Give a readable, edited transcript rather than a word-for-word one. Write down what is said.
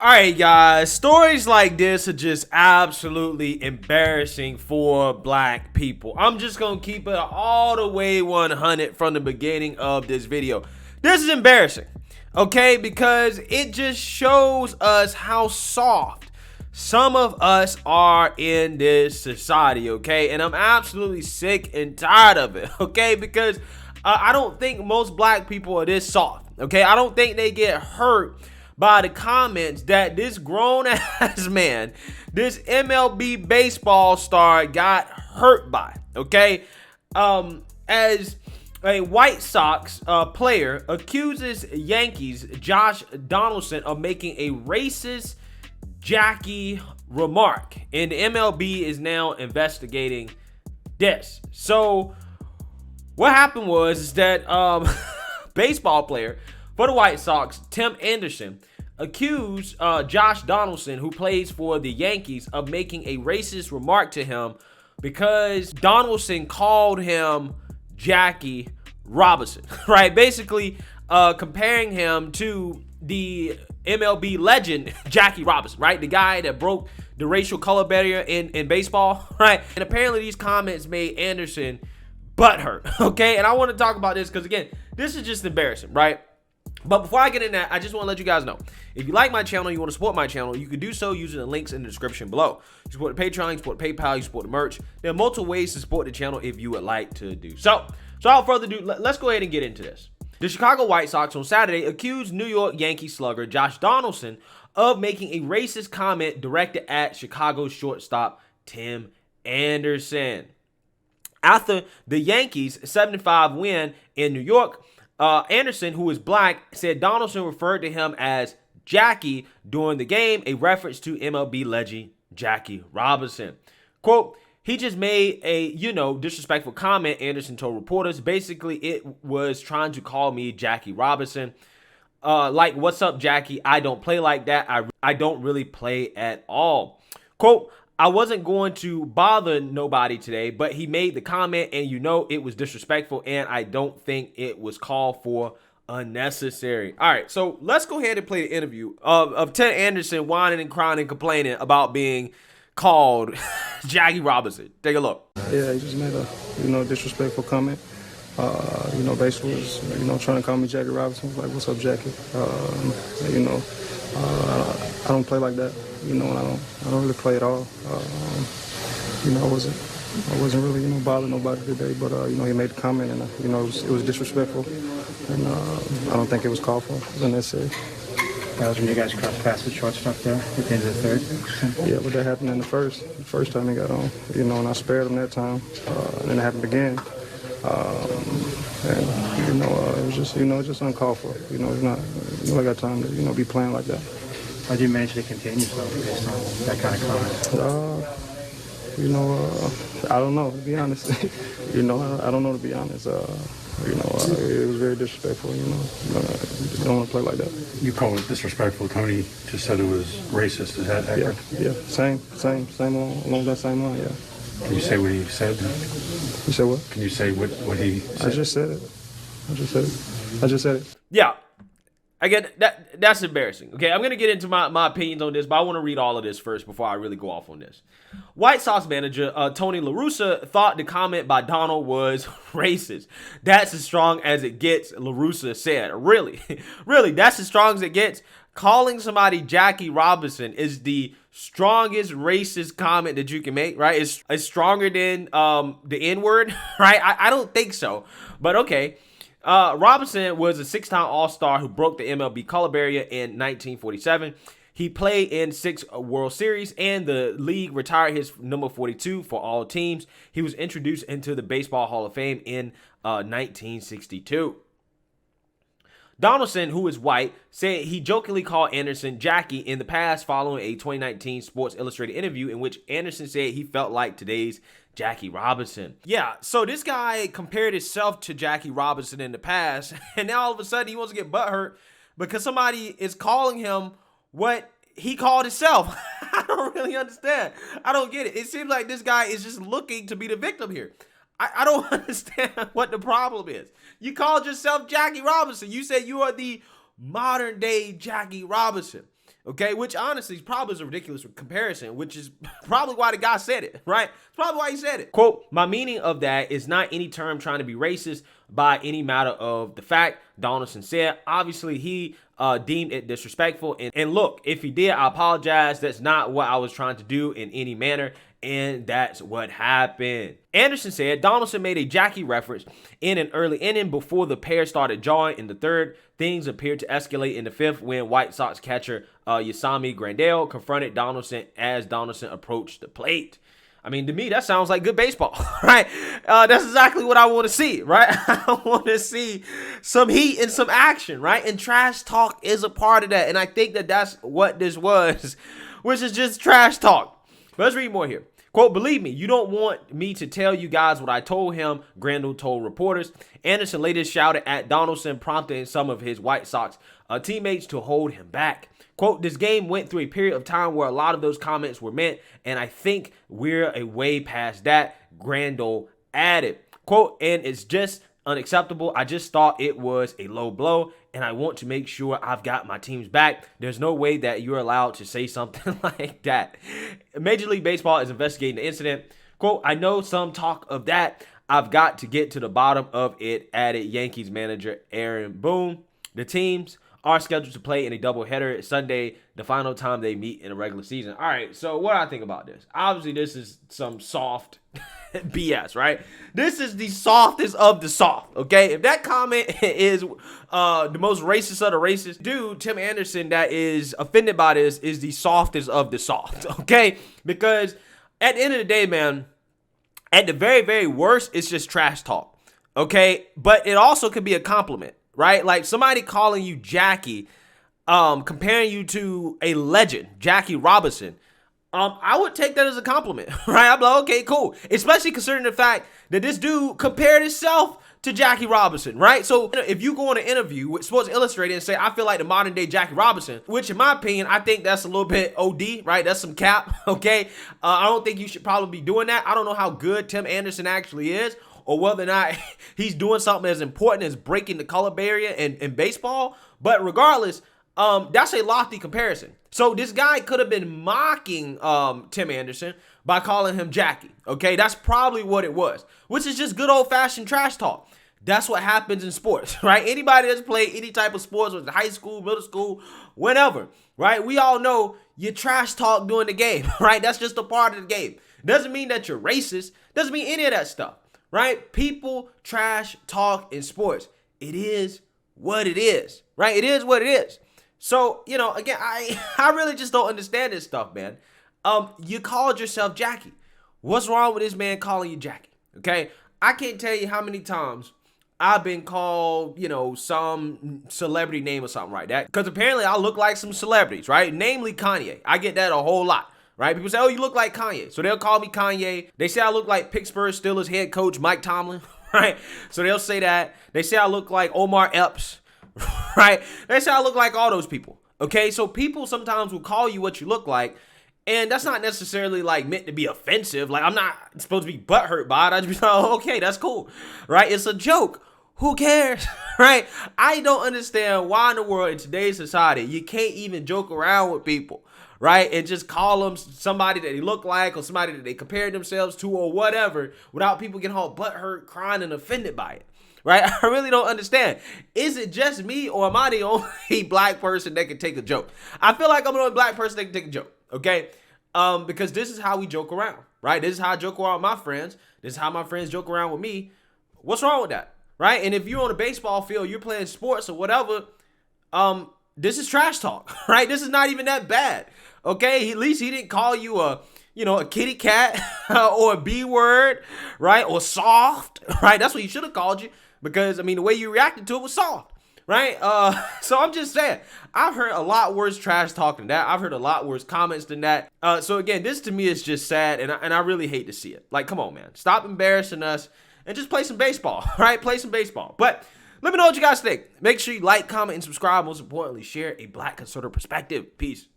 All right, guys, stories like this are just absolutely embarrassing for black people. I'm just going to keep it all the way 100 from the beginning of this video. This is embarrassing, okay, because it just shows us how soft some of us are in this society, okay? And I'm absolutely sick and tired of it, okay? Because I don't think most black people are this soft, okay? I don't think they get hurt by the comments that this grown-ass man, this MLB baseball star got hurt by, okay? As a White Sox player accuses Yankees Josh Donaldson of making a racist Jackie remark, and the MLB is now investigating this. So what happened was that baseball player for the White Sox, Tim Anderson, accused Josh Donaldson, who plays for the Yankees, of making a racist remark to him because Donaldson called him Jackie Robinson, right? Basically comparing him to the MLB legend Jackie Robinson, right? The guy that broke the racial color barrier in baseball, right? And apparently these comments made Anderson butthurt, okay? And I want to talk about this because, again, this is just embarrassing, right? But before I get in that, I just want to let you guys know, if you like my channel, you want to support my channel, you can do so using the links in the description below. You support the Patreon, you support PayPal, you support the merch. There are multiple ways to support the channel if you would like to do so. So without further ado, let's go ahead and get into this. The Chicago White Sox on Saturday accused New York Yankee slugger Josh Donaldson of making a racist comment directed at Chicago shortstop Tim Anderson. After the Yankees' 7-5 win in New York, Anderson, who is black, said Donaldson referred to him as Jackie during the game, a reference to MLB legend Jackie Robinson. Quote, he just made a, disrespectful comment, Anderson told reporters. Basically, it was trying to call me Jackie Robinson. Like, what's up, Jackie? I don't play like that. I don't really play at all. Quote, I wasn't going to bother nobody today, but he made the comment and it was disrespectful and I don't think it was called for, unnecessary. All right, so let's go ahead and play the interview of Tim Anderson whining and crying and complaining about being called Jackie Robinson. Take a look. Yeah, he just made a, disrespectful comment. Basically was, trying to call me Jackie Robinson. Like, what's up, Jackie? I don't play like that. And I don't really play at all. I wasn't really, bothering nobody today, but, he made the comment and, it was disrespectful. And I don't think it was called for. It was unnecessary. That was when you guys crossed paths with shortstop there at the end of the third? Yeah, but that happened in the first time he got on, and I spared him that time. And then it happened again. It was just, just uncalled for. It's not, I got time to, be playing like that. How did you manage to contain yourself based on that kind of comment? I don't know, to be honest. I don't know, to be honest. It was very disrespectful, just don't want to play like that. You called it disrespectful. Tony just said it was racist. Is that accurate? Yeah, same along that same line, yeah. Can you say what he said? You said what? Can you say what he said? I just said it. Yeah. Again, that's embarrassing. Okay, I'm going to get into my opinions on this, but I want to read all of this first before I really go off on this. White Sox manager Tony La Russa thought the comment by Donald was racist. That's as strong as it gets, La Russa said. Really, that's as strong as it gets. Calling somebody Jackie Robinson is the strongest racist comment that you can make, right? It's stronger than the N-word, right? I don't think so, but okay. Robinson was a 6-time All-Star who broke the MLB color barrier in 1947. He played in 6 World Series, and the league retired his number 42 for all teams. He was introduced into the Baseball Hall of Fame in 1962. Donaldson, who is white, said he jokingly called Anderson Jackie in the past following a 2019 Sports Illustrated interview in which Anderson said he felt like today's Jackie Robinson. Yeah, so this guy compared himself to Jackie Robinson in the past, and now all of a sudden he wants to get butthurt because somebody is calling him what he called himself. I don't really understand. I don't get it. It seems like this guy is just looking to be the victim here. I don't understand what the problem is. You called yourself Jackie Robinson. You said you are the modern day Jackie Robinson. Okay, which honestly probably is a ridiculous comparison, which is probably why the guy said it, right? It's probably why he said it. Quote, my meaning of that is not any term trying to be racist by any matter of the fact, Donaldson said. Obviously, he deemed it disrespectful. And look, if he did, I apologize. That's not what I was trying to do in any manner. And that's what happened. Anderson said Donaldson made a Jackie reference in an early inning before the pair started jawing in the third. Things appeared to escalate in the fifth when White Sox catcher Yasami Grandal confronted Donaldson as Donaldson approached the plate. I mean, to me, that sounds like good baseball, right? That's exactly what I want to see, right? I want to see some heat and some action, right? And trash talk is a part of that. And I think that that's what this was, which is just trash talk. But let's read more here. Quote, believe me, you don't want me to tell you guys what I told him, Grandal told reporters. Anderson later shouted at Donaldson, prompting some of his White Sox teammates to hold him back. Quote, this game went through a period of time where a lot of those comments were meant, and I think we're a way past that, Grandal added. Quote, and it's just unacceptable. I just thought it was a low blow, and I want to make sure I've got my team's back. There's no way that you're allowed to say something like that. Major League Baseball is investigating the incident. Quote, I know some talk of that. I've got to get to the bottom of it, added Yankees manager Aaron Boone. The teams are scheduled to play in a doubleheader Sunday, the final time they meet in a regular season. All right, so what do I think about this? Obviously, this is some soft BS, right? This is the softest of the soft, okay? If that comment is the most racist of the racist, dude, Tim Anderson, that is offended by this is the softest of the soft, okay? Because at the end of the day, man, at the very, very worst, it's just trash talk, okay? But it also could be a compliment, right? Like somebody calling you Jackie, comparing you to a legend, Jackie Robinson. I would take that as a compliment, right? I'm like, okay, cool. Especially considering the fact that this dude compared himself to Jackie Robinson, right? So if you go on an interview with Sports Illustrated and say, I feel like the modern day Jackie Robinson, which in my opinion, I think that's a little bit OD, right? That's some cap, okay? I don't think you should probably be doing that. I don't know how good Tim Anderson actually is, or whether or not he's doing something as important as breaking the color barrier in baseball. But regardless, that's a lofty comparison. So this guy could have been mocking Tim Anderson by calling him Jackie. Okay, that's probably what it was, which is just good old-fashioned trash talk. That's what happens in sports, right? Anybody that's played any type of sports, whether it's high school, middle school, whenever, right? We all know you trash talk during the game, right? That's just a part of the game. Doesn't mean that you're racist. Doesn't mean any of that stuff, right? People trash talk in sports. It is what it is, right? It is what it is. So, you know, again, I really just don't understand this stuff, man. You called yourself Jackie. What's wrong with this man calling you Jackie? Okay? I can't tell you how many times I've been called, you know, some celebrity name or something like that. Because apparently I look like some celebrities, right? Namely Kanye. I get that a whole lot, right? People say, oh, you look like Kanye. So they'll call me Kanye. They say I look like Pittsburgh Steelers head coach Mike Tomlin, right? So they'll say that. They say I look like Omar Epps. Right? That's how I look like all those people. Okay, so people sometimes will call you what you look like, and that's not necessarily like meant to be offensive. Like I'm not supposed to be butthurt by it. I just be like, oh, okay, that's cool. Right? It's a joke. Who cares? Right? I don't understand why in the world in today's society you can't even joke around with people, right? And just call them somebody that they look like or somebody that they compare themselves to or whatever without people getting all butthurt, crying, and offended by it. Right? I really don't understand. Is it just me or am I the only black person that can take a joke? I feel like I'm the only black person that can take a joke. Okay? Because this is how we joke around. Right? This is how I joke around with my friends. This is how my friends joke around with me. What's wrong with that? Right? And if you're on a baseball field, you're playing sports or whatever, this is trash talk. Right? This is not even that bad. Okay? At least he didn't call you a kitty cat or a B word, right? Or soft, right? That's what he should have called you. Because, I mean, the way you reacted to it was soft, right? So I'm just saying, I've heard a lot worse trash talk than that. I've heard a lot worse comments than that. So, again, this to me is just sad, and I really hate to see it. Like, come on, man. Stop embarrassing us and just play some baseball, right? Play some baseball. But let me know what you guys think. Make sure you like, comment, and subscribe. Most importantly, share a black conservative perspective. Peace.